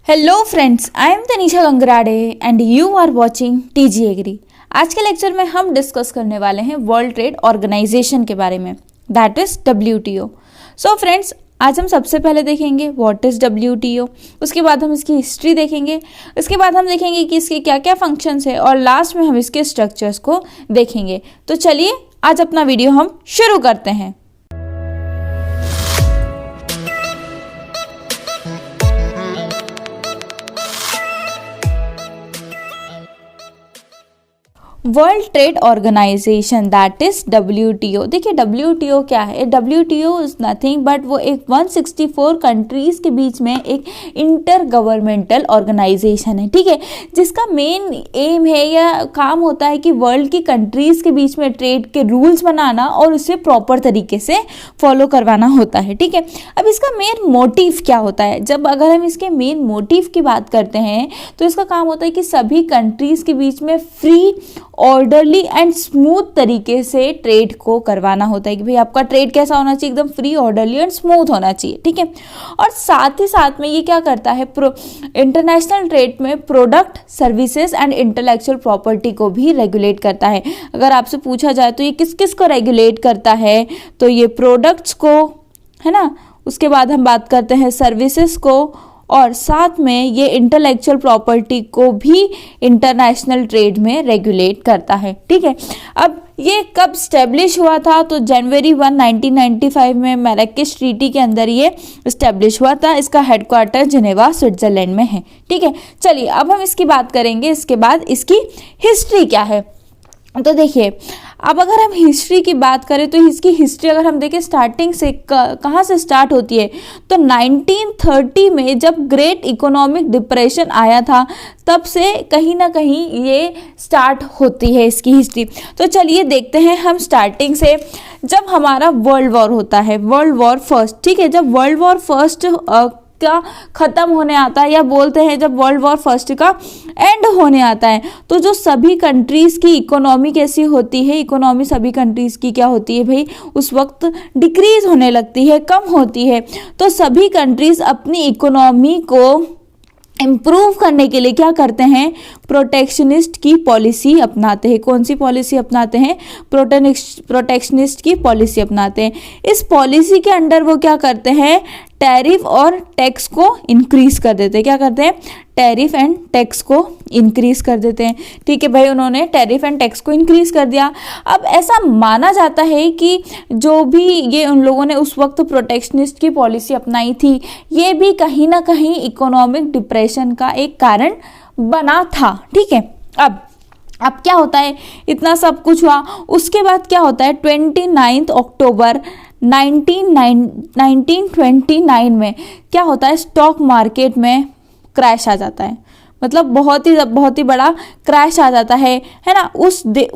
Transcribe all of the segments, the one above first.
Hello friends, I am Tanisha Gangrade and you are watching TG agri. आज के lecture में हम डिस्कस करने वाले हैं वर्ल्ड ट्रेड ऑर्गेनाइजेशन के बारे में, that is WTO। So friends, आज हम सबसे पहले देखेंगे व्हाट इज WTO, उसके बाद हम इसकी हिस्ट्री देखेंगे, उसके बाद हम देखेंगे कि इसके क्या क्या फंक्शंस है और लास्ट में हम इसके स्ट्रक्चर्स को देखेंगे। तो चलिए आज अपना वीडियो हम शुरू करते हैं। World trade organization that is WTO। देखिए WTO क्या है? WTO इज नथिंग बट वो एक 164 कंट्रीज के बीच में एक इंटर गवर्नमेंटल ऑर्गेनाइजेशन है, ठीक है, जिसका मेन एम है या काम होता है कि वर्ल्ड की कंट्रीज के बीच में ट्रेड के रूल्स बनाना और उसे प्रॉपर तरीके से फॉलो करवाना होता है, ठीक है। अब इसका मेन मोटिव क्या होता है? जब अगर हम इसके मेन मोटिव की बात करते हैं तो इसका काम होता है कि सभी कंट्रीज के बीच में फ्री, ऑर्डरली एंड स्मूथ तरीके से ट्रेड को करवाना होता है कि भाई आपका ट्रेड कैसा होना चाहिए, एकदम फ्री, ऑर्डरली एंड स्मूथ होना चाहिए, ठीक है। और साथ ही साथ में ये क्या करता है, इंटरनेशनल ट्रेड में product, services and intellectual property को भी रेगुलेट करता है। अगर आपसे पूछा जाए तो ये किस किस को रेगुलेट करता है, तो ये प्रोडक्ट्स को, है ना, उसके बाद हम बात करते हैं सर्विसेज को, और साथ में ये इंटेलेक्चुअल प्रॉपर्टी को भी इंटरनेशनल ट्रेड में रेगुलेट करता है, ठीक है। अब ये कब स्टैब्लिश हुआ था? तो जनवरी 1, 1995 में मैराकेश ट्रीटी के अंदर ये स्टैब्लिश हुआ था। इसका हेडक्वार्टर जिनेवा, स्विट्जरलैंड में है, ठीक है। चलिए अब हम इसकी बात करेंगे, इसके बाद इसकी हिस्ट्री क्या है। तो देखिए, अब अगर हम हिस्ट्री की बात करें तो इसकी हिस्ट्री अगर हम देखें स्टार्टिंग से कहाँ से स्टार्ट होती है, तो 1930 में जब ग्रेट इकोनॉमिक डिप्रेशन आया था तब से कहीं ना कहीं ये स्टार्ट होती है इसकी हिस्ट्री। तो चलिए देखते हैं हम स्टार्टिंग से। जब हमारा वर्ल्ड वॉर होता है, वर्ल्ड वॉर फर्स्ट, ठीक है, जब वर्ल्ड वॉर फर्स्ट का ख़त्म होने आता है, या बोलते हैं जब वर्ल्ड वॉर फर्स्ट का एंड होने आता है, तो जो सभी कंट्रीज़ की इकोनॉमी कैसी होती है, इकोनॉमी सभी कंट्रीज़ की क्या होती है भाई, उस वक्त डिक्रीज होने लगती है, कम होती है। तो सभी कंट्रीज़ अपनी इकोनॉमी को इम्प्रूव करने के लिए क्या करते हैं, प्रोटेक्शनिस्ट की पॉलिसी अपनाते हैं। कौन सी पॉलिसी अपनाते हैं? प्रोटेक्शनिस्ट की पॉलिसी अपनाते हैं। इस पॉलिसी के अंडर वो क्या करते हैं, टैरिफ और टैक्स को इंक्रीज कर देते हैं। क्या करते हैं? टैरिफ एंड टैक्स को इंक्रीज कर देते हैं, ठीक है भाई, उन्होंने टैरिफ एंड टैक्स को इंक्रीज कर दिया। अब ऐसा माना जाता है कि जो भी ये उन लोगों ने उस वक्त प्रोटेक्शनिस्ट की पॉलिसी अपनाई थी, ये भी कहीं ना कहीं इकोनॉमिक डिप्रेशन का एक कारण बना था, ठीक है। अब क्या होता है, इतना सब कुछ हुआ, उसके बाद क्या होता है, 29 अक्टूबर 1929 में क्या होता है, स्टॉक मार्केट में क्रैश आ जाता है। मतलब बहुत ही बड़ा क्रैश आ जाता है ना। वो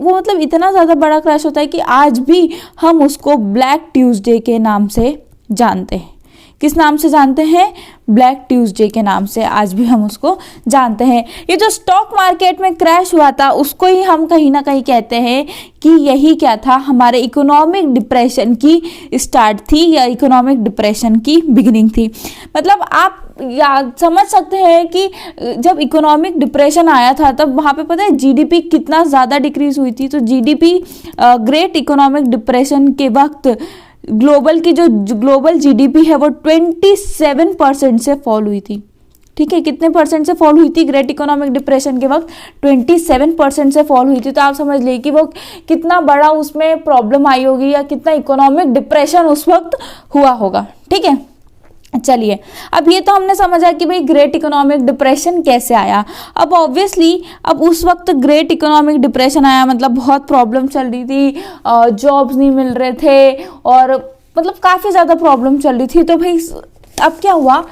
मतलब इतना ज़्यादा बड़ा क्रैश होता है कि आज भी हम उसको ब्लैक ट्यूसडे के नाम से जानते हैं। किस नाम से जानते हैं? ब्लैक ट्यूसडे के नाम से आज भी हम उसको जानते हैं। ये जो स्टॉक मार्केट में क्रैश हुआ था उसको ही हम कहीं ना कहीं कहते हैं कि यही क्या था, हमारे इकोनॉमिक डिप्रेशन की स्टार्ट थी, या इकोनॉमिक डिप्रेशन की बिगिनिंग थी। मतलब आप समझ सकते हैं कि जब इकोनॉमिक डिप्रेशन आया था तब वहाँ पे पता है GDP कितना ज़्यादा डिक्रीज हुई थी। तो GDP ग्रेट इकोनॉमिक डिप्रेशन के वक्त ग्लोबल की जो ग्लोबल GDP है वो 27% से फॉल हुई थी, ठीक है। कितने परसेंट से फॉल हुई थी ग्रेट इकोनॉमिक डिप्रेशन के वक्त? 27% से फॉल हुई थी। तो आप समझ लीजिए कि वो कितना बड़ा उसमें प्रॉब्लम आई होगी, या कितना इकोनॉमिक डिप्रेशन उस वक्त हुआ होगा, ठीक है। चलिए, अब ये तो हमने समझा कि भाई ग्रेट इकोनॉमिक डिप्रेशन कैसे आया। अब ऑब्वियसली अब उस वक्त ग्रेट इकोनॉमिक डिप्रेशन आया, मतलब बहुत प्रॉब्लम चल रही थी, जॉब्स नहीं मिल रहे थे, और मतलब काफ़ी ज़्यादा प्रॉब्लम चल रही थी। तो भाई अब क्या हुआ,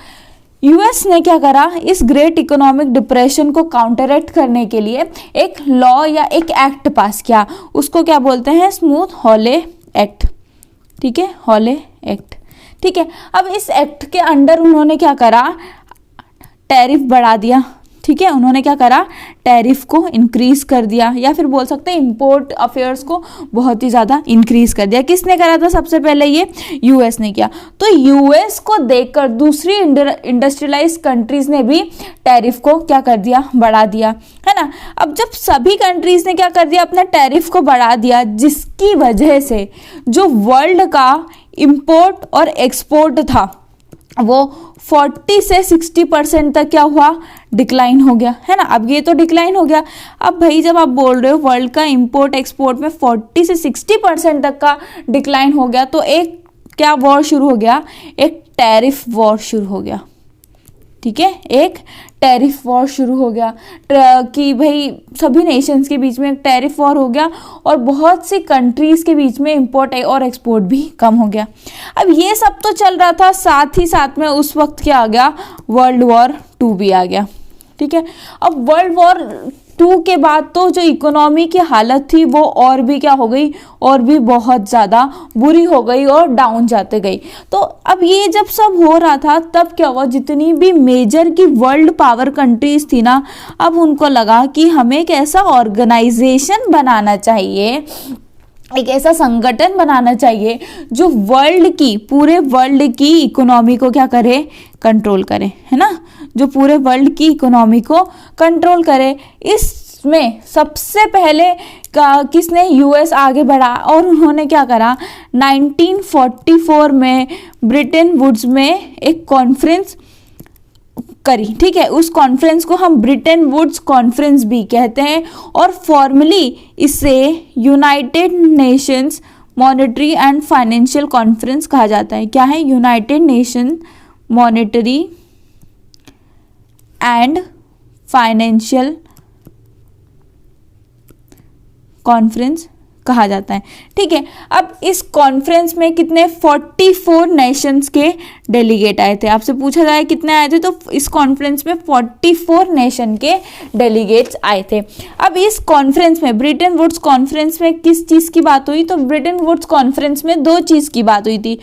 US ने क्या करा, इस ग्रेट इकोनॉमिक डिप्रेशन को काउंटरएक्ट करने के लिए एक लॉ या एक एक्ट पास किया। उसको क्या बोलते हैं? स्मूथ हॉले एक्ट, ठीक है, हॉले एक्ट, ठीक है। अब इस एक्ट के अंडर उन्होंने क्या करा, टैरिफ बढ़ा दिया, ठीक है, उन्होंने क्या करा, टैरिफ को इंक्रीज कर दिया, या फिर बोल सकते हैं इंपोर्ट अफेयर्स को बहुत ही ज़्यादा इंक्रीज कर दिया। किसने करा था सबसे पहले, ये यूएस ने किया। तो यूएस को देखकर दूसरी इंडस्ट्रियलाइज कंट्रीज ने भी टैरिफ को क्या कर दिया, बढ़ा दिया, है ना। अब जब सभी कंट्रीज ने क्या कर दिया, अपना टैरिफ को बढ़ा दिया, जिसकी वजह से जो वर्ल्ड का इंपोर्ट और एक्सपोर्ट था वो 40 से 60% तक क्या हुआ, डिक्लाइन हो गया, है ना। अब ये तो डिक्लाइन हो गया। अब भाई जब आप बोल रहे हो वर्ल्ड का इंपोर्ट एक्सपोर्ट में 40 से 60% तक का डिक्लाइन हो गया, तो एक क्या वॉर शुरू हो गया, एक टैरिफ वॉर शुरू हो गया, ठीक है, एक टैरिफ वॉर शुरू हो गया कि भाई सभी नेशंस के बीच में एक टैरिफ वॉर हो गया और बहुत सी कंट्रीज के बीच में इंपोर्ट और एक्सपोर्ट भी कम हो गया। अब ये सब तो चल रहा था, साथ ही साथ में उस वक्त क्या आ गया, वर्ल्ड वॉर 2 भी आ गया, ठीक है। अब वर्ल्ड वॉर 2 के बाद तो जो इकोनॉमी की हालत थी वो और भी क्या हो गई, और भी बहुत ज़्यादा बुरी हो गई और डाउन जाते गई। तो अब ये जब सब हो रहा था तब क्या हुआ, जितनी भी मेजर की वर्ल्ड पावर कंट्रीज थी ना, अब उनको लगा कि हमें एक ऐसा ऑर्गेनाइजेशन बनाना चाहिए, एक ऐसा संगठन बनाना चाहिए जो वर्ल्ड की, पूरे वर्ल्ड की इकोनॉमी को क्या करे, कंट्रोल करे, है ना, जो पूरे वर्ल्ड की इकोनॉमी को कंट्रोल करे। इसमें सबसे पहले किसने, यूएस आगे बढ़ा और उन्होंने क्या करा, 1944 में ब्रिटेन वुड्स में एक कॉन्फ्रेंस करी, ठीक है। उस कॉन्फ्रेंस को हम ब्रिटेन वुड्स कॉन्फ्रेंस भी कहते हैं और फॉर्मली इसे United Nations monetary and financial conference कहा जाता है। क्या है, United nation monetary and financial conference कहा जाता है, ठीक है। अब इस कॉन्फ्रेंस में कितने, 44 नेशंस के डेलीगेट आए थे। आपसे पूछा जाए कितने आए थे, तो इस कॉन्फ्रेंस में 44 नेशन के डेलीगेट्स आए थे। अब इस कॉन्फ्रेंस में, ब्रिटेन वुड्स कॉन्फ्रेंस में किस चीज़ की बात हुई, तो ब्रिटेन वुड्स कॉन्फ्रेंस में 2 चीज़ की बात हुई थी।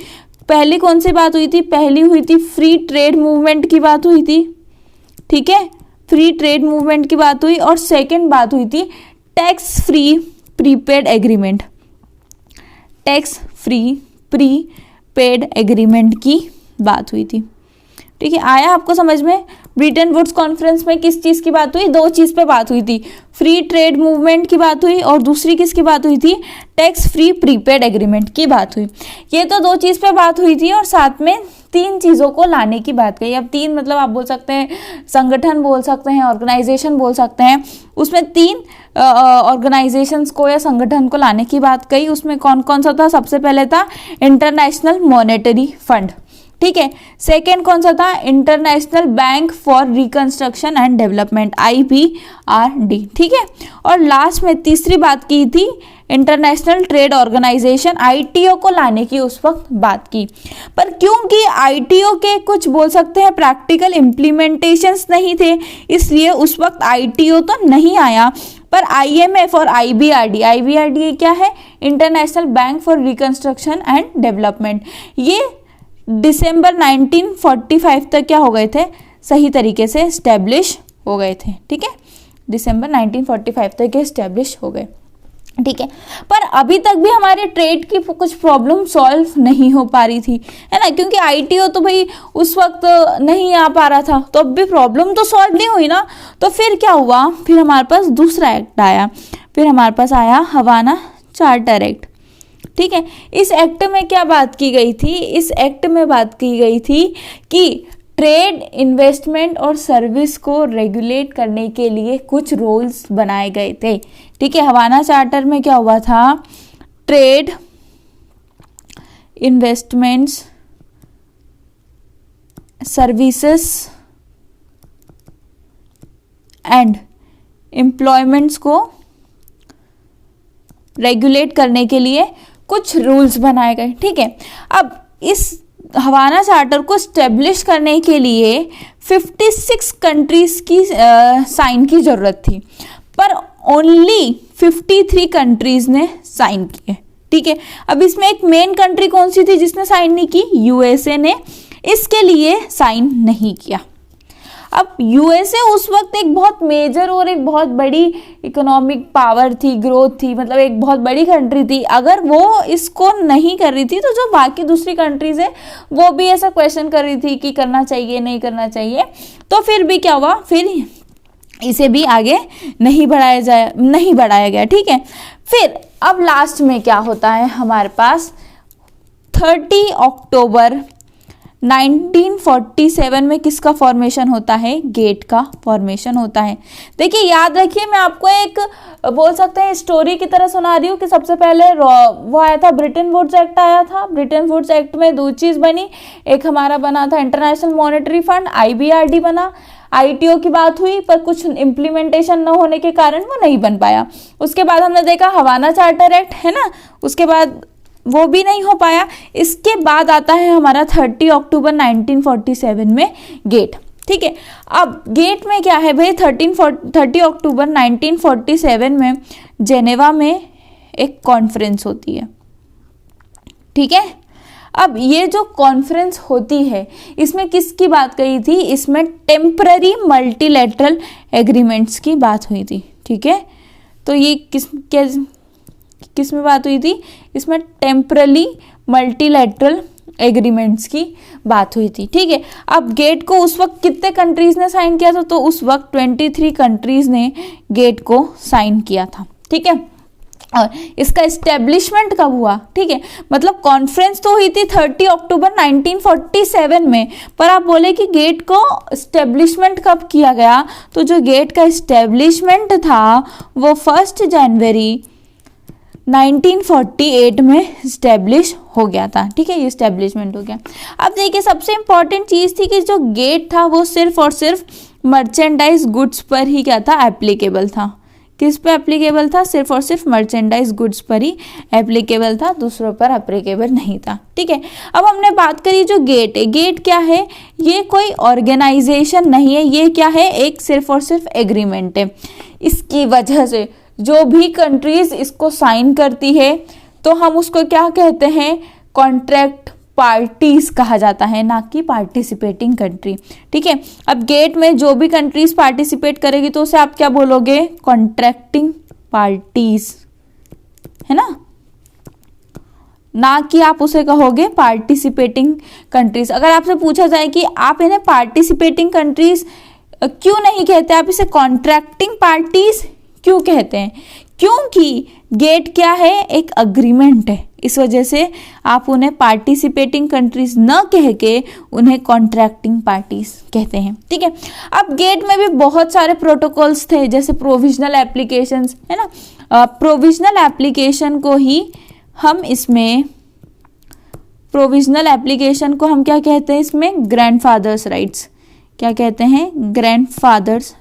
पहली कौन सी बात हुई थी, पहली हुई थी फ्री ट्रेड मूवमेंट की बात हुई थी, ठीक है, फ्री ट्रेड मूवमेंट की बात हुई। और सेकेंड बात हुई थी tax free prepaid agreement, tax free prepaid agreement की बात हुई थी, ठीक है। आया आपको समझ में, ब्रिटेन वुड्स कॉन्फ्रेंस में किस चीज़ की बात हुई, 2 चीज़ पे बात हुई थी, फ्री ट्रेड मूवमेंट की बात हुई और दूसरी किसकी बात हुई थी, टैक्स फ्री प्रीपेड एग्रीमेंट की बात हुई। ये तो 2 चीज़ पे बात हुई थी और साथ में 3 चीज़ों को लाने की बात कही। अब 3 मतलब आप बोल सकते हैं संगठन बोल सकते हैं, ऑर्गेनाइजेशन बोल सकते हैं, उसमें 3 ऑर्गेनाइजेशंस को या संगठन को लाने की बात कही। उसमें कौन कौन सा था, सबसे पहले था इंटरनेशनल मॉनेटरी फंड, ठीक है। सेकेंड कौन सा था, international bank for reconstruction and development, IBRD, ठीक है। और लास्ट में तीसरी बात की थी इंटरनेशनल ट्रेड ऑर्गेनाइजेशन, ITO को लाने की उस वक्त बात की। पर क्योंकि ITO के कुछ बोल सकते हैं प्रैक्टिकल इम्प्लीमेंटेशंस नहीं थे, इसलिए उस वक्त ITO तो नहीं आया। पर IMF और IBRD क्या है, international bank for reconstruction and development, ये दिसंबर 1945 तक क्या हो गए थे, सही तरीके से स्टैब्लिश हो गए थे, ठीक है, दिसंबर 1945 तक स्टैब्लिश हो गए, ठीक है। पर अभी तक भी हमारे ट्रेड की कुछ प्रॉब्लम सॉल्व नहीं हो पा रही थी, है ना, क्योंकि ITO तो भाई उस वक्त नहीं आ पा रहा था, तो अब भी प्रॉब्लम तो सॉल्व नहीं हुई ना। तो फिर क्या हुआ, फिर हमारे पास दूसरा एक्ट आया, फिर हमारे पास आया हवाना चार्टर एक्ट, ठीक है। इस एक्ट में क्या बात की गई थी, इस एक्ट में बात की गई थी कि ट्रेड, इन्वेस्टमेंट और सर्विस को रेगुलेट करने के लिए कुछ रूल्स बनाए गए थे, ठीक है। हवाना चार्टर में क्या हुआ था, trade, investments, services and employments को रेगुलेट करने के लिए कुछ रूल्स बनाए गए, ठीक है। अब इस हवाना चार्टर को स्टेब्लिश करने के लिए 56 कंट्रीज की साइन की जरूरत थी, पर ओनली 53 कंट्रीज ने साइन किए, ठीक है। अब इसमें एक मेन कंट्री कौन सी थी जिसने साइन नहीं की, USA ने इसके लिए साइन नहीं किया। अब यूएसए उस वक्त एक बहुत मेजर और एक बहुत बड़ी इकोनॉमिक पावर थी, ग्रोथ थी, मतलब एक बहुत बड़ी कंट्री थी। अगर वो इसको नहीं कर रही थी तो जो बाकी दूसरी कंट्रीज है वो भी ऐसा क्वेश्चन कर रही थी कि करना चाहिए नहीं करना चाहिए, तो फिर भी क्या हुआ, फिर इसे भी आगे नहीं बढ़ाया गया। ठीक है, फिर अब लास्ट में क्या होता है हमारे पास 30 अक्टूबर 1947 में किसका फॉर्मेशन होता है, गेट का फॉर्मेशन होता है। देखिए याद रखिए, मैं आपको एक बोल सकते हैं स्टोरी की तरह सुना रही हूँ कि सबसे पहले वो आया था, ब्रिटेन वुड्स एक्ट आया था। ब्रिटेन वुड्स एक्ट में दो चीज बनी, एक हमारा बना था इंटरनेशनल मॉनेटरी फंड IBRD बना, ITO की बात हुई पर कुछ इम्प्लीमेंटेशन न होने के कारण वो नहीं बन पाया। उसके बाद हमने देखा हवाना चार्टर एक्ट, है ना, उसके बाद वो भी नहीं हो पाया। इसके बाद आता है हमारा 30 अक्टूबर 1947 में गेट। ठीक है, अब गेट में क्या है भाई, 30 अक्टूबर 1947 में जेनेवा में एक कॉन्फ्रेंस होती है। ठीक है, अब ये जो कॉन्फ्रेंस होती है इसमें किसकी बात कही थी, इसमें टेम्पररी मल्टीलैटरल एग्रीमेंट्स की बात हुई थी। ठीक है, तो ये किस में बात हुई थी, इसमें टेम्पररी मल्टीलैटरल एग्रीमेंट्स की बात हुई थी। ठीक है, अब गेट को उस वक्त कितने कंट्रीज ने साइन किया था, तो उस वक्त 23 कंट्रीज ने गेट को साइन किया था। ठीक है, और इसका एस्टेब्लिशमेंट कब हुआ, ठीक है, मतलब कॉन्फ्रेंस तो हुई थी 30 अक्टूबर 1947 में, पर आप बोले कि गेट को एस्टेब्लिशमेंट कब किया गया, तो जो गेट का एस्टेब्लिशमेंट था वो 1 जनवरी 1948 में एस्टेब्लिश हो गया था। ठीक है, ये एस्टेब्लिशमेंट हो गया। अब देखिए सबसे इंपॉर्टेंट चीज थी कि जो गेट था वो सिर्फ और सिर्फ मर्चेंडाइज गुड्स पर ही क्या था, एप्लीकेबल था। किस पे एप्लीकेबल था, सिर्फ और सिर्फ मर्चेंडाइज गुड्स पर ही एप्लीकेबल था, दूसरों पर एप्लीकेबल नहीं था। ठीक है, अब हमने बात करी जो गेट है, गेट क्या है, ये कोई ऑर्गेनाइजेशन नहीं है, ये क्या है, एक सिर्फ और सिर्फ एग्रीमेंट है। इसकी वजह से जो भी कंट्रीज इसको साइन करती है तो हम उसको क्या कहते हैं, कॉन्ट्रैक्ट पार्टीज कहा जाता है, ना कि पार्टिसिपेटिंग कंट्री। ठीक है, अब गेट में जो भी कंट्रीज पार्टिसिपेट करेगी तो उसे आप क्या बोलोगे, कॉन्ट्रैक्टिंग पार्टीज, है ना कि आप उसे कहोगे पार्टिसिपेटिंग कंट्रीज। अगर आपसे पूछा जाए कि आप इन्हें पार्टिसिपेटिंग कंट्रीज क्यों नहीं कहते, आप इसे कॉन्ट्रैक्टिंग पार्टीज क्यों कहते हैं, क्योंकि गेट क्या है, एक अग्रीमेंट है, इस वजह से आप उन्हें पार्टिसिपेटिंग कंट्रीज न कह के उन्हें कॉन्ट्रैक्टिंग पार्टीज कहते हैं। ठीक है, अब गेट में भी बहुत सारे प्रोटोकॉल्स थे, जैसे प्रोविजनल एप्लीकेशंस, है ना, प्रोविजनल एप्लीकेशन को ही हम इसमें, प्रोविजनल एप्लीकेशन को हम क्या कहते हैं, इसमें ग्रैंडफादर्स राइट्स, क्या कहते हैं, ग्रैंडफादर्स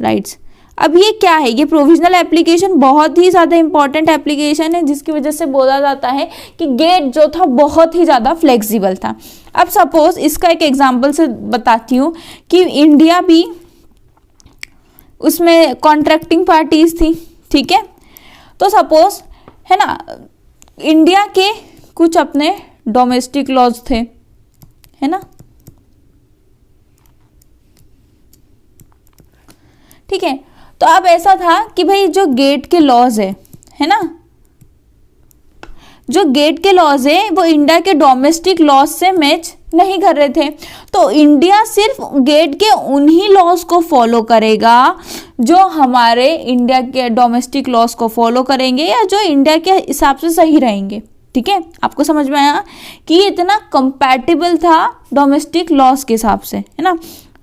राइट्स। अब ये क्या है, ये प्रोविजनल एप्लीकेशन बहुत ही ज़्यादा इंपॉर्टेंट एप्लीकेशन है, जिसकी वजह से बोला जाता है कि गेट जो था बहुत ही ज़्यादा फ्लेक्सिबल था। अब सपोज इसका एक एग्जांपल से बताती हूँ कि इंडिया भी उसमें कॉन्ट्रैक्टिंग पार्टीज थी। ठीक है, तो सपोज, है ना, इंडिया के कुछ अपने डोमेस्टिक लॉज थे, है ना, ठीक है, तो अब ऐसा था कि भाई जो गेट के लॉज है ना, जो गेट के लॉज है वो इंडिया के डोमेस्टिक लॉज से मैच नहीं कर रहे थे, तो इंडिया सिर्फ गेट के उन्हीं लॉज को फॉलो करेगा जो हमारे इंडिया के डोमेस्टिक लॉज को फॉलो करेंगे या जो इंडिया के हिसाब से सही रहेंगे। ठीक है, आपको समझ में आया कि ये इतना कंपैटिबल था डोमेस्टिक लॉज के हिसाब से, है ना।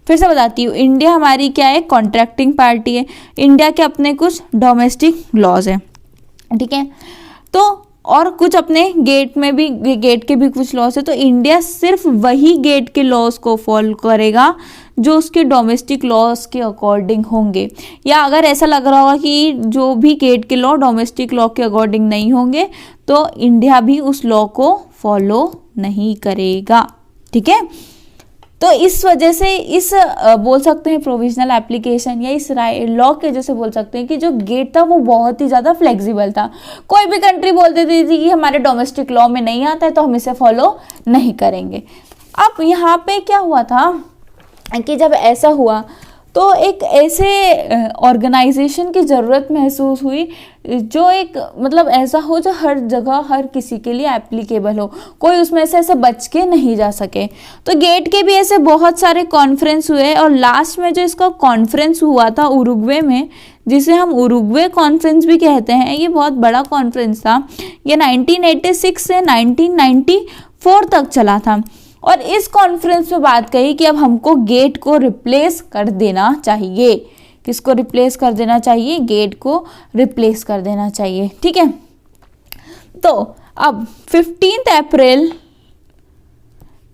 फिर से बताती हूँ, इंडिया हमारी क्या है, कॉन्ट्रैक्टिंग पार्टी है, इंडिया के अपने कुछ डोमेस्टिक लॉज है। ठीक है, तो और कुछ अपने गेट में भी, गेट के भी कुछ लॉज है, तो इंडिया सिर्फ वही गेट के लॉज को फॉलो करेगा जो उसके डोमेस्टिक लॉज के अकॉर्डिंग होंगे, या अगर ऐसा लग रहा होगा कि जो भी गेट के लॉ डोमेस्टिक लॉ के अकॉर्डिंग नहीं होंगे तो इंडिया भी उस लॉ को फॉलो नहीं करेगा। ठीक है, तो इस वजह से इस बोल सकते हैं प्रोविजनल एप्लीकेशन या इस लॉ के वजह से बोल सकते हैं कि जो गेट था वो बहुत ही ज़्यादा फ्लेक्सिबल था। कोई भी कंट्री बोल देती थी कि हमारे डोमेस्टिक लॉ में नहीं आता है तो हम इसे फॉलो नहीं करेंगे। अब यहाँ पे क्या हुआ था कि जब ऐसा हुआ तो एक ऐसे ऑर्गेनाइजेशन की ज़रूरत महसूस हुई जो एक मतलब ऐसा हो जो हर जगह हर किसी के लिए एप्लीकेबल हो, कोई उसमें से ऐसे बच के नहीं जा सके। तो गेट के भी ऐसे बहुत सारे कॉन्फ्रेंस हुए और लास्ट में जो इसका कॉन्फ्रेंस हुआ था उरुग्वे में, जिसे हम उरुग्वे कॉन्फ्रेंस भी कहते हैं, ये बहुत बड़ा कॉन्फ्रेंस था। ये 1986 से 1994 तक चला था और इस कॉन्फ्रेंस में बात कही कि अब हमको गेट को रिप्लेस कर देना चाहिए। किसको रिप्लेस कर देना चाहिए? गेट को रिप्लेस कर देना चाहिए। ठीक है, तो अब 15 अप्रैल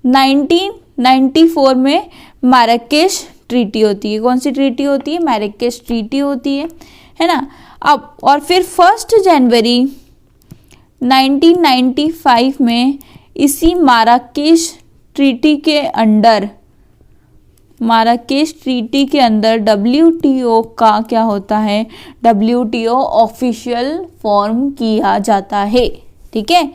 1994 में माराकेश ट्रीटी होती है। कौन सी ट्रीटी होती है? माराकेश ट्रीटी होती है ना। अब और फिर 1 जनवरी 1995 में इसी माराकेश ट्रीटी के अंदर WTO का क्या होता है? WTO ऑफिशियल फॉर्म किया जाता है। ठीक है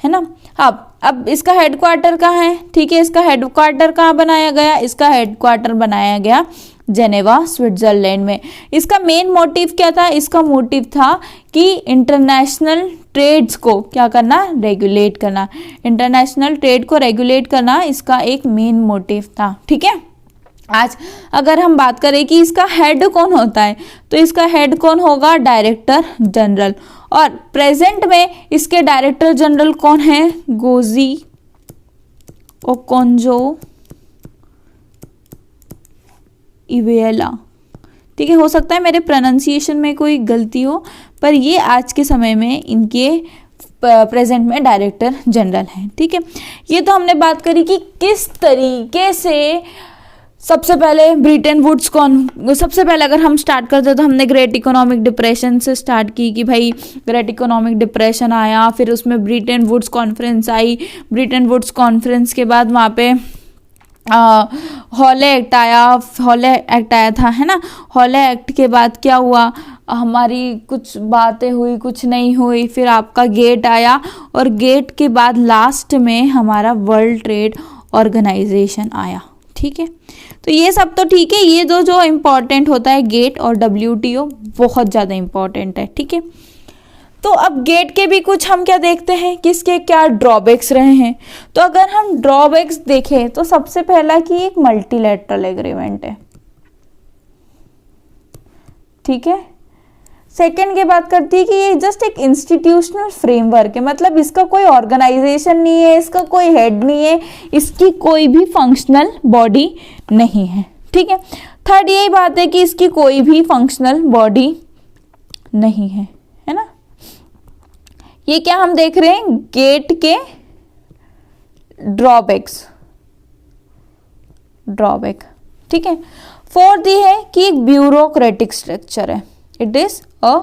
ना। अब इसका हेडक्वार्टर कहाँ है? ठीक है, इसका हेडक्वार्टर कहाँ बनाया गया? इसका हेडक्वार्टर बनाया गया जेनेवा, स्विट्जरलैंड में। इसका मेन मोटिव क्या था? इसका मोटिव था कि इंटरनेशनल ट्रेड्स को क्या करना? रेगुलेट करना। इंटरनेशनल ट्रेड को रेगुलेट करना इसका एक मेन मोटिव था। ठीक है, आज अगर हम बात करें कि इसका हेड कौन होता है, तो इसका हेड कौन होगा? Director general. और प्रेजेंट में इसके डायरेक्टर जनरल कौन है? Goji Okonjo Iweala. ठीक है, हो सकता है मेरे प्रोनाउंसिएशन में कोई गलती हो, पर ये आज के समय में इनके प्रेजेंट में डायरेक्टर जनरल हैं। ठीक है, ये तो हमने बात करी कि किस तरीके से सबसे पहले ब्रिटेन वुड्स सबसे पहले अगर हम स्टार्ट करते तो हमने ग्रेट इकोनॉमिक डिप्रेशन से स्टार्ट की कि भाई ग्रेट इकोनॉमिक डिप्रेशन आया, फिर उसमें ब्रिटेन वुड्स कॉन्फ्रेंस आई। ब्रिटेन वुड्स कॉन्फ्रेंस के बाद वहाँ पे हॉले एक्ट आया था, है ना। हॉले एक्ट के बाद क्या हुआ? हमारी कुछ बातें हुई, कुछ नहीं हुई, फिर आपका गेट आया और गेट के बाद लास्ट में हमारा वर्ल्ड ट्रेड ऑर्गेनाइजेशन आया। ठीक है, तो ये सब तो ठीक है, ये जो इम्पोर्टेंट होता है गेट और WTO बहुत ज़्यादा इम्पोर्टेंट है। ठीक है, तो अब गेट के भी कुछ हम क्या देखते हैं कि इसके क्या ड्रॉबैक्स रहे हैं। तो अगर हम ड्रॉबैक्स देखें तो सबसे पहला कि एक मल्टीलैटरल एग्रीमेंट है। ठीक है, सेकंड की बात करती है कि ये जस्ट एक इंस्टीट्यूशनल फ्रेमवर्क है, मतलब इसका कोई ऑर्गेनाइजेशन नहीं है, इसका कोई हेड नहीं है, इसकी कोई भी फंक्शनल बॉडी नहीं है। ठीक है, थर्ड यही बात है कि इसकी कोई भी फंक्शनल बॉडी नहीं है ना। ये क्या हम देख रहे हैं? गेट के ड्रॉबैक। ठीक है, फोर्थ ये है कि एक ब्यूरोक्रेटिक स्ट्रक्चर है। It is a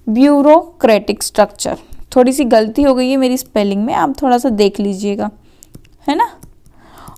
bureaucratic structure. थोड़ी सी गलती हो गई है मेरी स्पेलिंग में, आप थोड़ा सा देख लीजिएगा, है ना।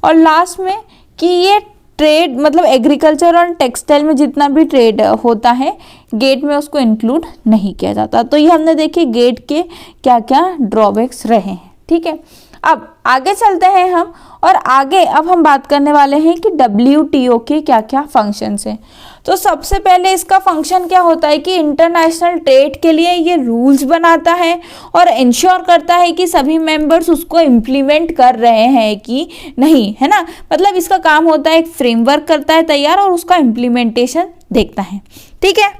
और लास्ट में कि ये ट्रेड मतलब एग्रीकल्चर और टेक्सटाइल में जितना भी ट्रेड होता है गेट में उसको इंक्लूड नहीं किया जाता। तो ये हमने देखे गेट के क्या क्या ड्रॉबैक्स रहे हैं। ठीक है, अब आगे चलते हैं हम, और आगे अब हम बात करने वाले हैं कि WTO के क्या क्या फंक्शंस हैं। तो सबसे पहले इसका फंक्शन क्या होता है कि इंटरनेशनल ट्रेड के लिए ये रूल्स बनाता है और इंश्योर करता है कि सभी मेंबर्स उसको इम्प्लीमेंट कर रहे हैं कि नहीं, है ना। मतलब इसका काम होता है एक फ्रेमवर्क करता है तैयार और उसका इम्प्लीमेंटेशन देखता है। ठीक है,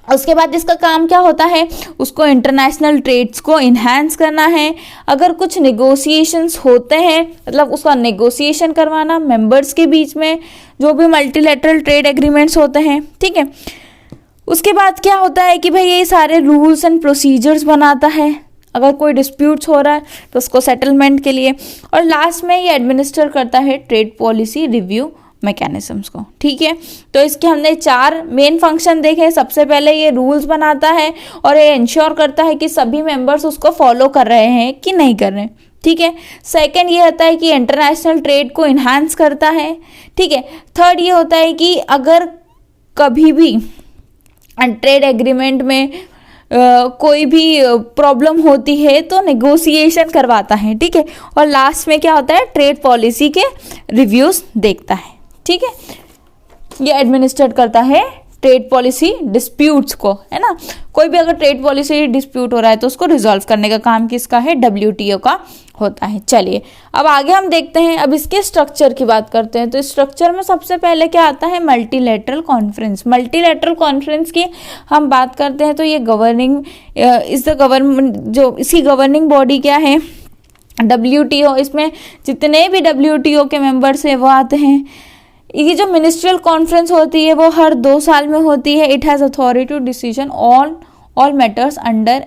उसके बाद इसका काम क्या होता है? उसको इंटरनेशनल ट्रेड्स को इन्हांस करना है। अगर कुछ नेगोशिएशंस होते हैं मतलब उसका नेगोशिएशन करवाना मेंबर्स के बीच में, जो भी मल्टीलैटरल ट्रेड एग्रीमेंट्स होते हैं। ठीक है, उसके बाद क्या होता है कि भाई ये सारे रूल्स एंड प्रोसीजर्स बनाता है अगर कोई डिस्प्यूट्स हो रहा है तो उसको सेटलमेंट के लिए, और लास्ट में ये एडमिनिस्टर करता है ट्रेड पॉलिसी रिव्यू मैकेनिज्म्स को। ठीक है, तो इसके हमने 4 मेन फंक्शन देखे। सबसे पहले ये रूल्स बनाता है और ये इंश्योर करता है कि सभी मेंबर्स उसको फॉलो कर रहे हैं कि नहीं कर रहे हैं। ठीक है, सेकंड ये होता है कि इंटरनेशनल ट्रेड को इन्हांस करता है। ठीक है, थर्ड ये होता है कि अगर कभी भी ट्रेड एग्रीमेंट में कोई भी प्रॉब्लम होती है तो नेगोशिएशन करवाता है। ठीक है, और लास्ट में क्या होता है? ट्रेड पॉलिसी के रिव्यूज देखता है। ठीक है, ये एडमिनिस्ट्रेट करता है ट्रेड पॉलिसी डिस्प्यूट्स को, है ना। कोई भी अगर ट्रेड पॉलिसी डिस्प्यूट हो रहा है तो उसको रिजॉल्व करने का काम किसका है, WTO का होता है। चलिए अब आगे हम देखते हैं, अब इसके स्ट्रक्चर की बात करते हैं। तो स्ट्रक्चर में सबसे पहले क्या आता है, मल्टीलेटरल कॉन्फ्रेंस। मल्टीलेटरल कॉन्फ्रेंस की हम बात करते हैं तो ये गवर्निंग इस द गवर्नमेंट, जो इसकी गवर्निंग बॉडी क्या है, WTO। इसमें जितने भी WTO के मेंबर्स हैं वो आते हैं। ये जो मिनिस्ट्रियल कॉन्फ्रेंस होती है वो हर 2 साल में होती है। It has authority to decision all matters under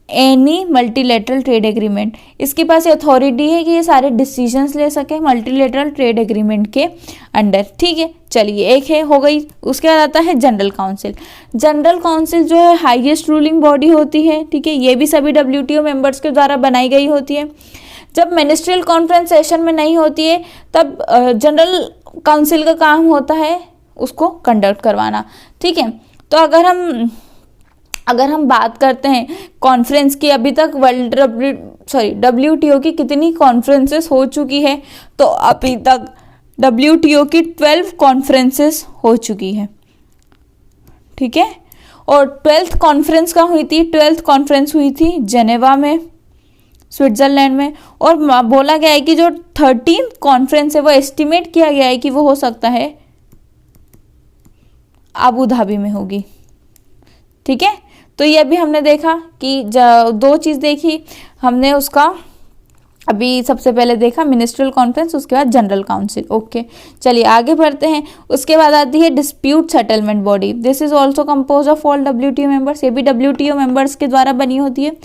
any multilateral trade agreement. इसके पास अथॉरिटी है कि ये सारे डिसीजंस ले सके मल्टीलेटरल ट्रेड एग्रीमेंट के अंडर, ठीक है। चलिए एक है हो गई। उसके बाद आता है जनरल काउंसिल। जनरल काउंसिल जो है हाईएस्ट रूलिंग बॉडी होती है, ठीक है। ये भी सभी WTO मेंबर्स के द्वारा बनाई गई होती है। जब मिनिस्ट्रियल कॉन्फ्रेंस सेशन में नहीं होती है तब जनरल काउंसिल का काम होता है उसको कंडक्ट करवाना, ठीक है। तो अगर हम बात करते हैं कॉन्फ्रेंस की, अभी तक WTO की कितनी कॉन्फ्रेंसेस हो चुकी है, तो अभी तक WTO की 12 कॉन्फ्रेंसेस हो चुकी है, ठीक है। और 12th कॉन्फ्रेंस कहाँ हुई थी, 12th कॉन्फ्रेंस हुई थी जेनेवा में, स्विट्जरलैंड में। और बोला गया है कि जो 13th कॉन्फ्रेंस है वो एस्टिमेट किया गया है कि वो हो सकता है अबू धाबी में होगी, ठीक है। तो ये अभी हमने देखा कि 2 चीज़ देखी हमने, उसका अभी सबसे पहले देखा मिनिस्ट्रियल कॉन्फ्रेंस, उसके बाद जनरल काउंसिल। ओके चलिए आगे बढ़ते हैं। उसके बाद आती है dispute settlement body. This is also compose of all WTO members. ये भी WTO मेंबर्स के द्वारा बनी होती है।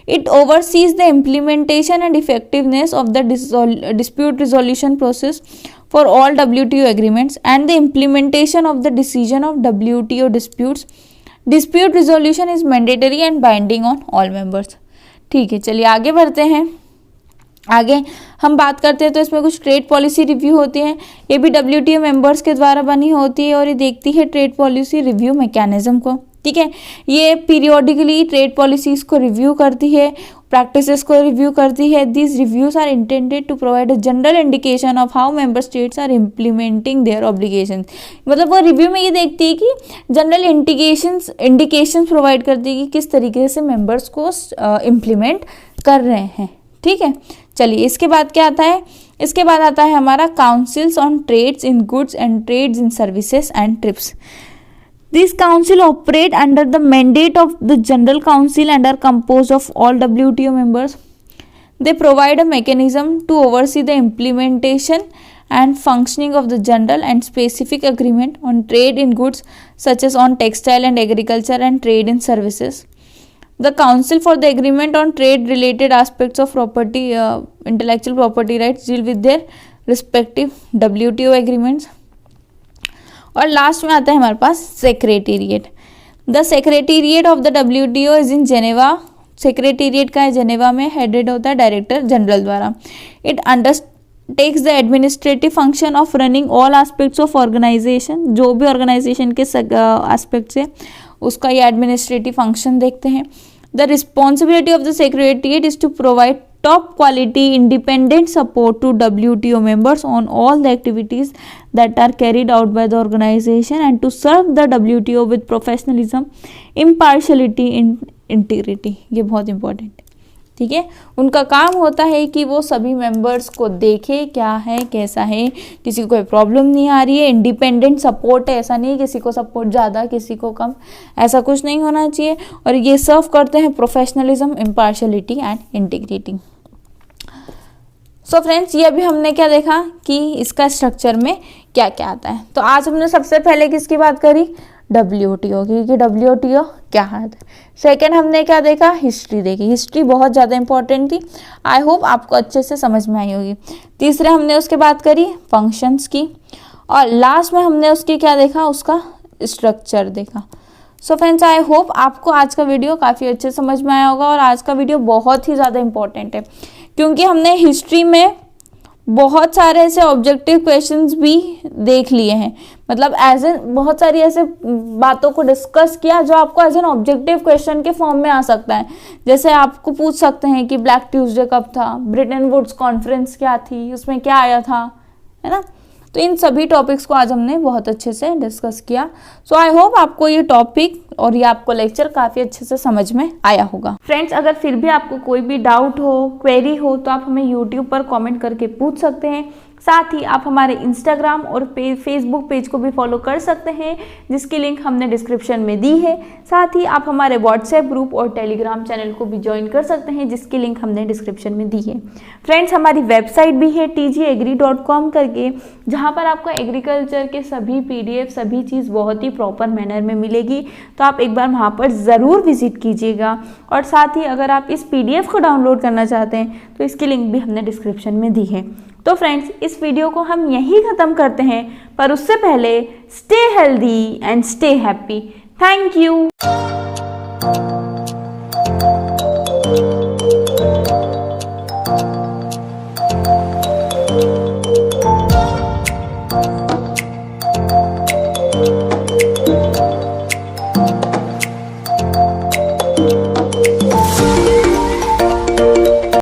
It overseas the implementation and effectiveness of the dispute resolution process for all WTO agreements and the implementation of the decision of WTO disputes. Dispute resolution is mandatory and binding on all members, ठीक है। चलिए आगे बढ़ते हैं। आगे हम बात करते हैं तो इसमें कुछ ट्रेड पॉलिसी रिव्यू होती है। ये भी WTO मेंबर्स के द्वारा बनी होती है और ये देखती है ट्रेड पॉलिसी रिव्यू मैकेनिज्म को, ठीक है। ये पीरियोडिकली ट्रेड पॉलिसीज को रिव्यू करती है, प्रैक्टिसेस को रिव्यू करती है। This reviews are intended to provide a general indication of how member states are implementing their obligations. मतलब वो रिव्यू में ये देखती है कि जनरल इंडिकेशंस प्रोवाइड करती है कि किस तरीके से मेंबर्स को इम्प्लीमेंट कर रहे हैं, ठीक है। चलिए इसके बाद क्या आता है, इसके बाद आता है हमारा councils on trades in goods and trades in services and TRIPS. These council operate under the mandate of the General Council and are composed of all WTO members. They provide a mechanism to oversee the implementation and functioning of the general and specific agreement on trade in goods such as on textile and agriculture and trade in services. The Council for the Agreement on Trade Related Aspects of Property, Intellectual Property Rights deal with their respective WTO agreements. और last में आता है हमारे पास secretariat. The secretariat of the WTO is in Geneva. Secretariat का है जेनेवा में, headed होता है डायरेक्टर जनरल द्वारा। It undertakes the administrative function of running all aspects of organisation. जो भी ऑर्गेनाइजेशन के एस्पेक्ट्स है उसका ये एडमिनिस्ट्रेटिव फंक्शन देखते हैं। The responsibility of the secretariat is to provide top quality independent support to WTO members on all the activities that are carried out by the organization and to serve the WTO with professionalism, impartiality and integrity। ये बहुत important है, ठीक है। उनका काम होता है कि वो सभी मेंबर्स को देखे क्या है कैसा है, किसी को कोई प्रॉब्लम नहीं आ रही है। इंडिपेंडेंट सपोर्ट है, ऐसा नहीं किसी को सपोर्ट ज़्यादा किसी को कम, ऐसा कुछ नहीं होना चाहिए। और ये सर्व करते हैं professionalism, impartiality and integrity. So friends ये अभी हमने क्या देखा कि इसका स्ट्रक्चर में क्या क्या आता है। तो आज हमने सबसे पहले किसकी बात करी, WTO की, कि WTO क्या है। सेकंड हमने क्या देखा, हिस्ट्री देखी। हिस्ट्री बहुत ज़्यादा इंपॉर्टेंट थी, आई होप आपको अच्छे से समझ में आई होगी। तीसरे हमने उसके बात करी फंक्शंस की, और लास्ट में हमने उसकी क्या देखा, उसका स्ट्रक्चर देखा। सो फ्रेंड्स आई होप आपको आज का वीडियो काफ़ी अच्छे समझ में आया होगा। और आज का वीडियो बहुत ही ज़्यादा इंपॉर्टेंट है क्योंकि हमने हिस्ट्री में बहुत सारे ऐसे ऑब्जेक्टिव क्वेश्चंस भी देख लिए हैं। मतलब एज एन बहुत सारी ऐसे बातों को डिस्कस किया जो आपको एज एन ऑब्जेक्टिव क्वेश्चन के फॉर्म में आ सकता है। जैसे आपको पूछ सकते हैं कि ब्लैक ट्यूसडे कब था, ब्रिटेन वुड्स कॉन्फ्रेंस क्या थी, उसमें क्या आया था, है ना। तो इन सभी टॉपिक्स को आज हमने बहुत अच्छे से डिस्कस किया। सो आई होप आपको ये टॉपिक और ये आपको लेक्चर काफ़ी अच्छे से समझ में आया होगा। फ्रेंड्स, अगर फिर भी आपको कोई भी डाउट हो, क्वेरी हो, तो आप हमें यूट्यूब पर कमेंट करके पूछ सकते हैं। साथ ही आप हमारे इंस्टाग्राम और फेसबुक पेज को भी फॉलो कर सकते हैं, जिसकी लिंक हमने डिस्क्रिप्शन में दी है। साथ ही आप हमारे व्हाट्सएप ग्रुप और टेलीग्राम चैनल को भी ज्वाइन कर सकते हैं, जिसकी लिंक हमने डिस्क्रिप्शन में दी है। फ्रेंड्स, हमारी वेबसाइट भी है tgagri.com करके, जहां पर आपको एग्रीकल्चर के सभी PDF सभी चीज़ बहुत ही प्रॉपर मैनर में मिलेगी। तो आप एक बार वहां पर ज़रूर विजिट कीजिएगा। और साथ ही अगर आप इस PDF को डाउनलोड करना चाहते हैं तो इसकी लिंक भी हमने डिस्क्रिप्शन में दी है। तो फ्रेंड्स, इस वीडियो को हम यहीं ख़त्म करते हैं, पर उससे पहले stay healthy and stay happy. Thank you.